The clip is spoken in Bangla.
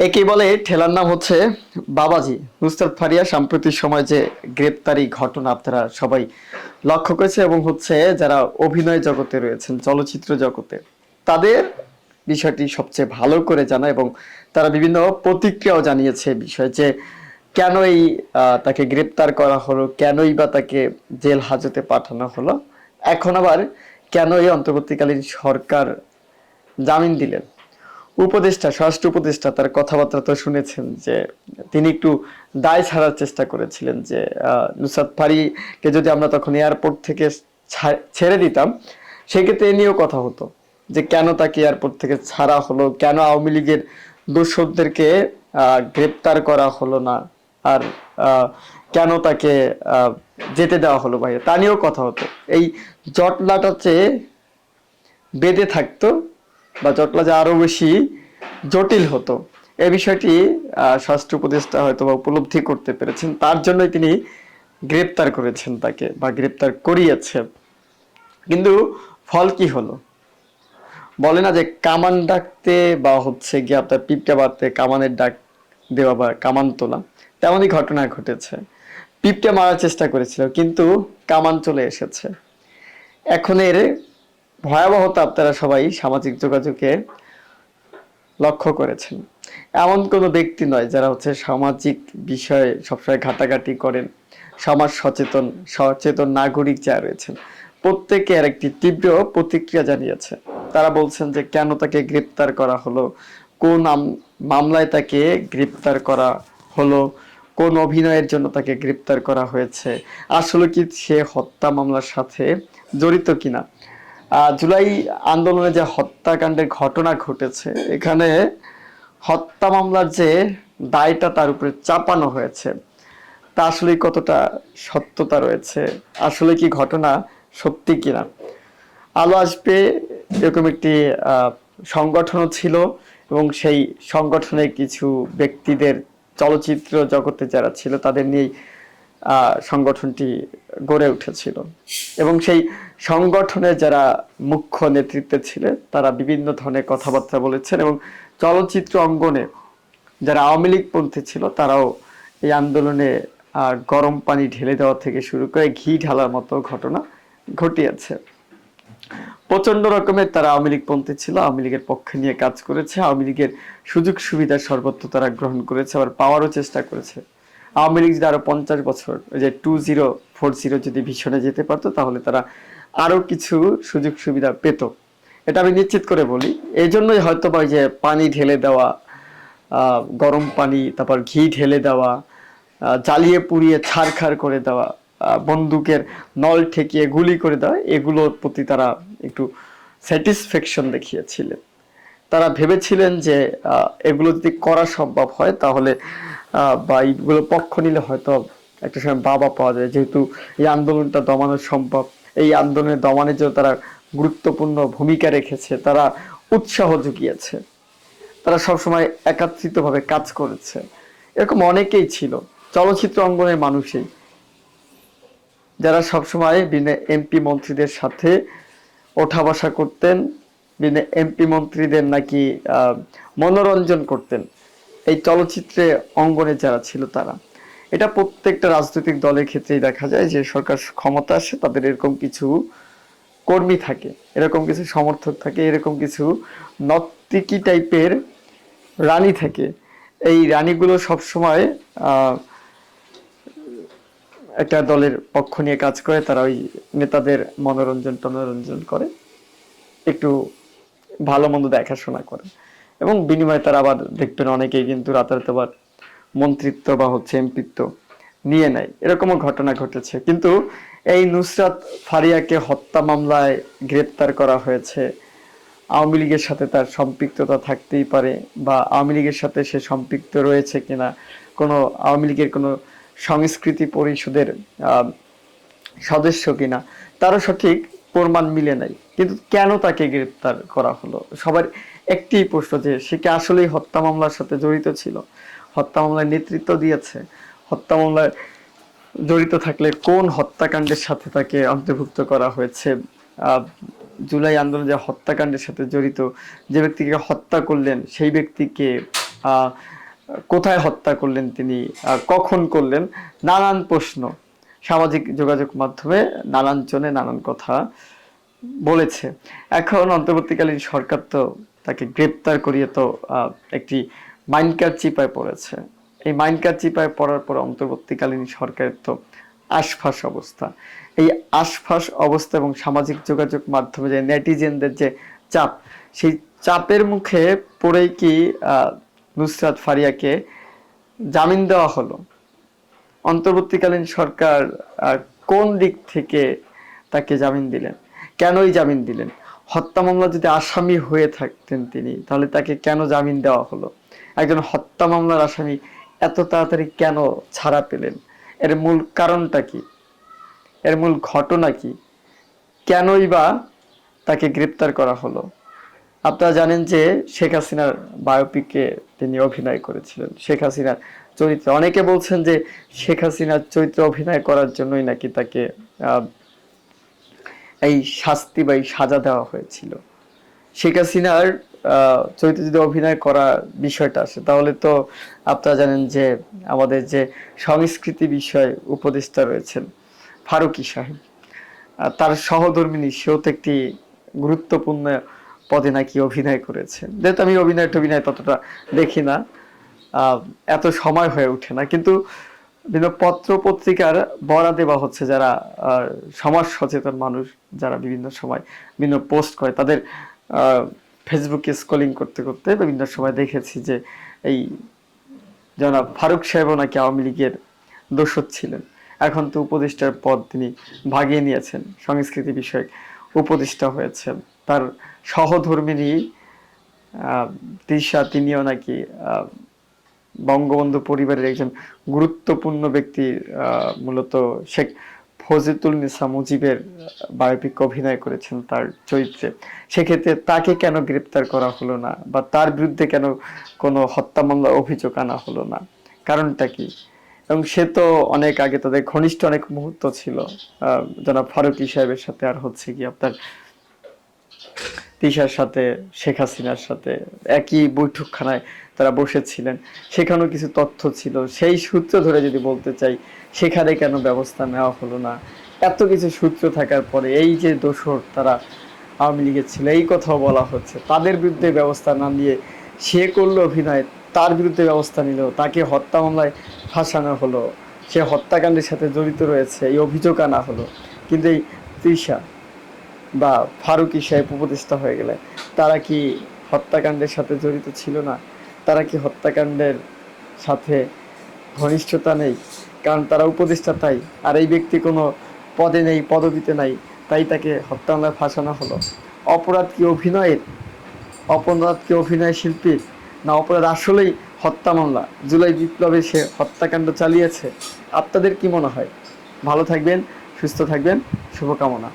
একে বলে ঠেলার নাম হচ্ছে বাবাজি। নুসরাত ফারিয়া সাম্প্রতিক সময় যে গ্রেপ্তারি ঘটনা আপনারা সবাই লক্ষ্য করেছে এবং হচ্ছে যারা অভিনয় জগতে রয়েছেন, চলচ্চিত্র জগতে, তাদের বিষয়টি সবচেয়ে ভালো করে জানা এবং তারা বিভিন্ন প্রতিক্রিয়াও জানিয়েছে বিষয় যে কেন এই তাকে গ্রেপ্তার করা হলো, কেনই বা তাকে জেল হাজতে পাঠানো হলো, এখন আবার কেন এই অন্তর্বর্তীকালীন সরকার জামিন দিলেন। উপদেষ্টা, স্বরাষ্ট্র উপদেষ্টা তার কথাবার্তা তো শুনেছেন যে তিনি একটু দায় ছাড়ার চেষ্টা করেছিলেন যে নুসরাত ফারিকে যদি আমরা তখন এয়ারপোর্ট থেকে ছেড়ে দিতাম, সেক্ষেত্রে এ নিয়েও কথা হতো যে কেন তাকে এয়ারপোর্ট থেকে ছাড়া হলো, কেন আওয়ামী লীগের দোসরদেরকে গ্রেপ্তার করা হলো না, আর কেন তাকে যেতে দেওয়া হলো বাইরে, তা নিয়েও কথা হতো। এই জটলাটা চেয়ে বেঁধে থাকতো বা জটলা যে আরো বেশি জটিল হতো, এই বিষয়টি স্বরাষ্ট্র উপদেষ্টা হয়তো বা উপলব্ধি করতে পেরেছেন, তার জন্যই তিনি গ্রেপ্তার করেছেন তাকে বা গ্রেপ্তার করিয়েছে। কিন্তু ফল কি হলো? বলে না যে কামান ডাকতে বা হচ্ছে গিয়ে আপনার পিপটা বাড়তে কামানের ডাক দেওয়া বা কামান তোলা, তেমনই ঘটনা ঘটেছে। পিপটা মারার চেষ্টা করেছিল কিন্তু কামান চলে এসেছে। এখন এর ভয়াবহতা আপনারা সবাই সামাজিক যোগাযোগে লক্ষ্য করেছেন। এমন কোনো ব্যক্তি নয় যারা হচ্ছে সামাজিক বিষয়ে সবসময় ঘাটাঘাটি করেন, সমাজ সচেতন সচেতন নাগরিক যারা রয়েছেন, প্রত্যেকে আর একটি তীব্র প্রতিক্রিয়া জানিয়েছে। তারা বলছেন যে কেন তাকে গ্রেপ্তার করা হলো, কোন মামলায় তাকে গ্রেপ্তার করা হলো, কোন অভিনয়ের জন্য তাকে গ্রেপ্তার করা হয়েছে, আসলে কি সে হত্যা মামলার সাথে জড়িত কিনা। জুলাই আন্দোলনে যে হত্যাকাণ্ডের ঘটনা ঘটেছে, এখানে হত্যা মামলার যে দায়টা তার উপরে চাপানো হয়েছে, তা আসলে কতটা সত্যতা রয়েছে, আসলে কি ঘটনা সত্যি কিনা, আলো আসবে এরকম একটি সংগঠনও ছিল এবং সেই সংগঠনের কিছু ব্যক্তিদের, চলচ্চিত্র জগতে যারা ছিল তাদের নিয়েই সংগঠনটি গড়ে উঠেছিল এবং সেই সংগঠনের যারা মুখ্য নেতৃত্বে ছিলেন তারা বিভিন্ন ধরনের কথাবার্তা বলেছেন এবং চলচ্চিত্র অঙ্গনে যারা আওয়ামী লীগ পন্থী ছিল তারাও এই আন্দোলনে গরম পানি ঢেলে দেওয়া থেকে শুরু করে ঘি ঢালার মতো ঘটনা ঘটিয়েছে। প্রচন্ড রকমের তারা আওয়ামী লীগ পন্থী ছিল, আওয়ামী লীগের পক্ষে নিয়ে কাজ করেছে, আওয়ামী লীগের সুযোগ সুবিধা সর্বত্র তারা গ্রহণ করেছে, আবার পাওয়ারও চেষ্টা করেছে। আওয়ামী লীগ যদি আরো 50 বছর যে 2040 যদি ভিশনে যেতে পারতো তাহলে তারা আরো কিছু সুযোগ সুবিধা পেত, এটা আমি নিশ্চিত করে বলি। এই জন্যই হয়তো বা যে পানি ঢেলে দেওয়া, গরম পানি, তারপর ঘি ঢেলে দেওয়া, জ্বালিয়ে পুড়িয়ে ছারখার করে দেওয়া, বন্দুকের নল ঠেকিয়ে গুলি করে দেওয়া, এগুলোর প্রতি তারা একটু স্যাটিসফ্যাকশন দেখিয়েছিলেন। তারা ভেবেছিলেন যে এগুলো যদি করা সম্ভব হয় তাহলে বা এইগুলো পক্ষ নিলে হয়তো একটা সময় বাবা পাওয়া যায়, যেহেতু এই আন্দোলনটা দমানো সম্ভব, এই আন্দোলনের দমানোর জন্য তারা গুরুত্বপূর্ণ ভূমিকা রেখেছে, তারা উৎসাহ জুগিয়েছে, তারা সবসময় একাত্রিতভাবে কাজ করেছে, এরকম অনেকেই ছিল চলচ্চিত্র অঙ্গনের মানুষই, যারা সবসময় বিভিন্ন এমপি মন্ত্রীদের সাথে ওঠা বসা করতেন, বিভিন্ন এমপি মন্ত্রীদের নাকি মনোরঞ্জন করতেন। এই চলচ্চিত্রে অঙ্গনে যারা ছিল তারা, এটা প্রত্যেকটা রাজনৈতিক দলের ক্ষেত্রেই দেখা যায় যে সরকার ক্ষমতা আসে তাদের এরকম কিছু কর্মী থাকে, এরকম কিছু সমর্থক থাকে, এরকম কিছু নর্তকী টাইপের রানী থাকে। এই রানীগুলো সবসময় আহ একটা দলের পক্ষ নিয়ে কাজ করে, তারা ওই নেতাদের মনোরঞ্জন করে, একটু ভালো মন্দ দেখাশোনা করে এবং বিনিময়ে তারা আবার দেখবেন অনেকেই কিন্তু রাতারাতি আবার মন্ত্রিত্ব বা হচ্ছে এমপিত্ব নিয়ে নেয়, এরকমও ঘটনা ঘটেছে। কিন্তু এই নুসরাত ফারিয়াকে হত্যা মামলায় গ্রেপ্তার করা হয়েছে, আওয়ামী লীগের সাথে তার সম্পৃক্ততা থাকতেই পারে বা আওয়ামী লীগের সাথে সে সম্পৃক্ত রয়েছে কিনা, কোনো আওয়ামী লীগের কোনো সংস্কৃতি পরিষদের সদস্য কিনা, তারও সঠিক প্রমাণ মিলে নাই। কিন্তু কেন তাকে গ্রেপ্তার করা হলো, সবার একটি প্রশ্ন যে সে কি আসলেই হত্যা মামলার সাথে জড়িত ছিল, হত্যা মামলায় নেতৃত্ব দিয়েছে, হত্যা মামলায় জড়িত থাকলে কোন হত্যাকাণ্ডের সাথে তাকে অন্তর্ভুক্ত করা হয়েছে, জুলাই আন্দোলনে যে হত্যাকাণ্ডের সাথে জড়িত, যে ব্যক্তিকে হত্যা করলেন সেই ব্যক্তিকে আহ, কোথায় হত্যা করলেন তিনি, কখন করলেন, নানান প্রশ্ন সামাজিক যোগাযোগ মাধ্যমে নানান জনে নানান কথা বলেছে। এখন অন্তর্বর্তীকালীন সরকার তো তাকে গ্রেপ্তার করিয়ে তো একটি মাইনকার চিপায় পড়েছে। এই মাইনকার চিপায় পড়ার পর অন্তর্বর্তীকালীন সরকারের তো আশফাস অবস্থা। এই আশফাস অবস্থা এবং সামাজিক যোগাযোগ মাধ্যমে যে নেটিজেনদের যে চাপ, সেই চাপের মুখে পড়েই কি নুসরাত ফারিয়াকে জামিন দেওয়া হলো? অন্তর্বর্তীকালীন সরকার কোন দিক থেকে তাকে জামিন দিলেন? কেনই জামিন দিলেন? হত্যা মামলা যদি আসামি হয়ে থাকতেন তিনি, তাহলে তাকে কেন জামিন দেওয়া হলো? একজন হত্যা মামলার আসামি এত তাড়াতাড়ি কেন ছাড়া পেলেন? এর মূল কারণটা কি? এর মূল ঘটনা কি? কেনই বা তাকে গ্রেপ্তার করা হলো? আপনারা জানেন যে শেখ হাসিনার বায়োপিকে তিনি অভিনয় করেছিলেন। শেখ হাসিনার চরিত্রে অনেকে বলছেন যে শেখ হাসিনার চরিত্রে অভিনয় করার জন্যই নাকি তাকে এই শাস্তি বা এই সাজা দেওয়া হয়েছিল। শেখ হাসিনার চরিত্রে যদি অভিনয় করা বিষয়টা আসে, তাহলে তো আপনারা জানেন যে আমাদের যে সংস্কৃতি বিষয় উপদেষ্টা রয়েছেন ফারুকী সাহেব, তার সহধর্মিনী সেও তো একটি গুরুত্বপূর্ণ পদে নাকি অভিনয় করেছেন। যেহেতু আমি অভিনয় টভিনয় ততটা দেখি না, এত সময় হয়ে ওঠে না, কিন্তু বিভিন্ন পত্র পত্রিকার বরাদে বা হচ্ছে যারা সমাজ সচেতন মানুষ, যারা বিভিন্ন সময় বিভিন্ন পোস্ট করে, তাদের ফেসবুকে স্ক্রলিং করতে করতে বিভিন্ন সময় দেখেছি যে এই জনাব ফারুক সাহেবও নাকি আওয়ামী লীগের দোসর ছিলেন। এখন তো উপদেষ্টার পদ তিনি ভাগিয়ে নিয়েছেন, সংস্কৃতি বিষয়ক উপদেষ্টা হয়েছেন। তার সহধর্মিনী তৃষা, তিনিও নাকি বঙ্গবন্ধু পরিবারের একজন গুরুত্বপূর্ণ ব্যক্তি, মূলত শেখ ফজিলুন্নেসা মুজিবের বায়োপিক অভিনয় করেছেন তার চরিত্রে। সেক্ষেত্রে তাকে কেন গ্রেপ্তার করা হলো না, বা তার বিরুদ্ধে কেন কোনো হত্যা মামলা অভিযোগ আনা হলো না? কারণটা কি? এবং সে তো অনেক আগে তাদের ঘনিষ্ঠ অনেক মুহূর্ত ছিল জনাব ফারুকী সাহেবের সাথে, আর হচ্ছে কি আপনার তিশার সাথে, শেখ হাসিনার সাথে একই বৈঠকখানায় তারা বসেছিলেন। সেখানেও কিছু তথ্য ছিল, সেই সূত্র ধরে যদি বলতে চাই, সেখানে কেন ব্যবস্থা নেওয়া হলো না? এত কিছু সূত্র থাকার পরে এই যে দোসর তারা আওয়ামী লীগের ছিল, এই কথাও বলা হচ্ছে, তাদের বিরুদ্ধে ব্যবস্থা না নিয়ে সে করলো অভিনয়, তার বিরুদ্ধে ব্যবস্থা নিল, তাকে হত্যা মামলায় ফাঁসানো হলো, সে হত্যাকাণ্ডের সাথে জড়িত রয়েছে এই অভিযোগ আনা হলো। কিন্তু এই তৃষা বা ফারুকী সাহেব উপদেষ্টা হয়ে গেলে তারা কি হত্যাকাণ্ডের সাথে জড়িত ছিল না? তারা কি হত্যাকাণ্ডের সাথে ঘনিষ্ঠতা নেই? কারণ তারা উপদেষ্টা তাই, আর এই ব্যক্তি কোনো পদে নেই, পদবিতে নাই, তাই তাকে হত্যা মামলায় ফাঁসানো হলো। অপরাধ কি অভিনয়ের? অপরাধ কি অভিনয় শিল্পীর? না অপরাধ আসলেই হত্যা মামলা? জুলাই বিপ্লবে সে হত্যাকাণ্ড চালিয়েছে। আপনাদের কি মনে হয়? ভালো থাকবেন, সুস্থ থাকবেন, শুভকামনা।